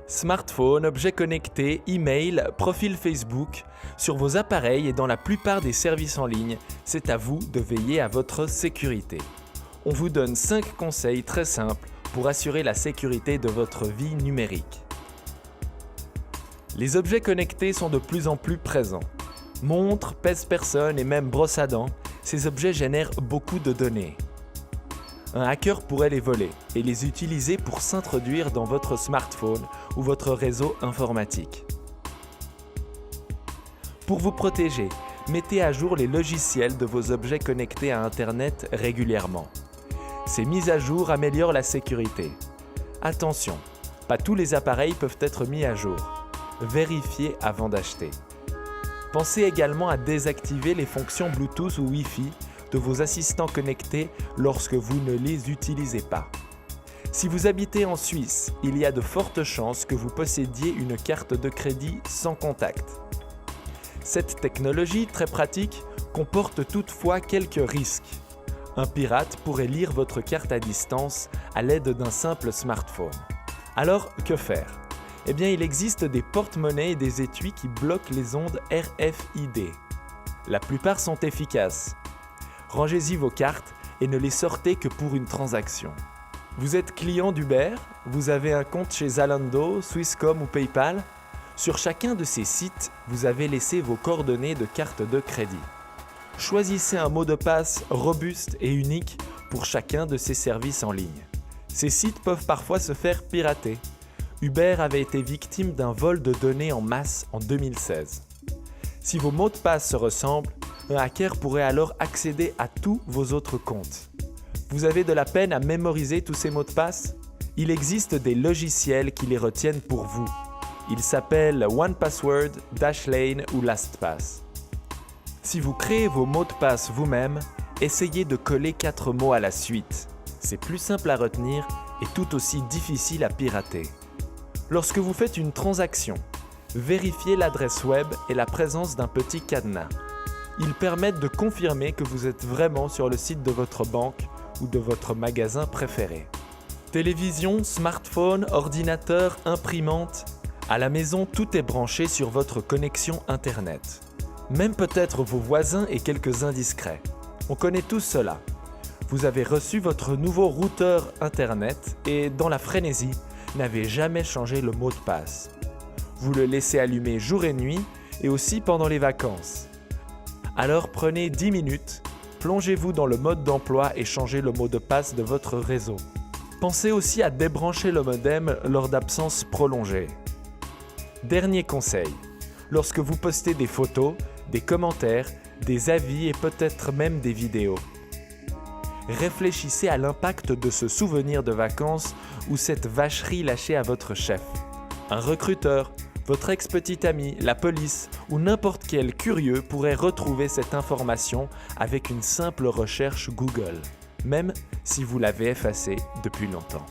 Smartphone, objets connectés, email, profil Facebook, sur vos appareils et dans la plupart des services en ligne, c'est à vous de veiller à votre sécurité. On vous donne 5 conseils très simples pour assurer la sécurité de votre vie numérique. Les objets connectés sont de plus en plus présents. Montres, pèse-personnes et même brosses à dents, ces objets génèrent beaucoup de données. Un hacker pourrait les voler et les utiliser pour s'introduire dans votre smartphone ou votre réseau informatique. Pour vous protéger, mettez à jour les logiciels de vos objets connectés à Internet régulièrement. Ces mises à jour améliorent la sécurité. Attention, pas tous les appareils peuvent être mis à jour. Vérifiez avant d'acheter. Pensez également à désactiver les fonctions Bluetooth ou Wi-Fi de vos assistants connectés lorsque vous ne les utilisez pas. Si vous habitez en Suisse, il y a de fortes chances que vous possédiez une carte de crédit sans contact. Cette technologie très pratique comporte toutefois quelques risques. Un pirate pourrait lire votre carte à distance à l'aide d'un simple smartphone. Alors, que faire ? Eh bien, il existe des porte-monnaies et des étuis qui bloquent les ondes RFID. La plupart sont efficaces. Rangez-y vos cartes et ne les sortez que pour une transaction. Vous êtes client d'Uber, vous avez un compte chez Zalando, Swisscom ou PayPal. Sur chacun de ces sites, vous avez laissé vos coordonnées de carte de crédit. Choisissez un mot de passe robuste et unique pour chacun de ces services en ligne. Ces sites peuvent parfois se faire pirater. Uber avait été victime d'un vol de données en masse en 2016. Si vos mots de passe se ressemblent, un hacker pourrait alors accéder à tous vos autres comptes. Vous avez de la peine à mémoriser tous ces mots de passe ? Il existe des logiciels qui les retiennent pour vous. Ils s'appellent OnePassword, Dashlane ou LastPass. Si vous créez vos mots de passe vous-même, essayez de coller 4 mots à la suite. C'est plus simple à retenir et tout aussi difficile à pirater. Lorsque vous faites une transaction, vérifiez l'adresse web et la présence d'un petit cadenas. Ils permettent de confirmer que vous êtes vraiment sur le site de votre banque ou de votre magasin préféré. Télévision, smartphone, ordinateur, imprimante, à la maison, tout est branché sur votre connexion Internet. Même peut-être vos voisins et quelques indiscrets. On connaît tous cela. Vous avez reçu votre nouveau routeur Internet et, dans la frénésie, n'avez jamais changé le mot de passe. Vous le laissez allumer jour et nuit et aussi pendant les vacances. Alors prenez 10 minutes, plongez-vous dans le mode d'emploi et changez le mot de passe de votre réseau. Pensez aussi à débrancher le modem lors d'absences prolongées. Dernier conseil, lorsque vous postez des photos, des commentaires, des avis et peut-être même des vidéos. Réfléchissez à l'impact de ce souvenir de vacances ou cette vacherie lâchée à votre chef. Un recruteur, votre ex-petit ami, la police ou n'importe quel curieux pourrait retrouver cette information avec une simple recherche Google, même si vous l'avez effacée depuis longtemps.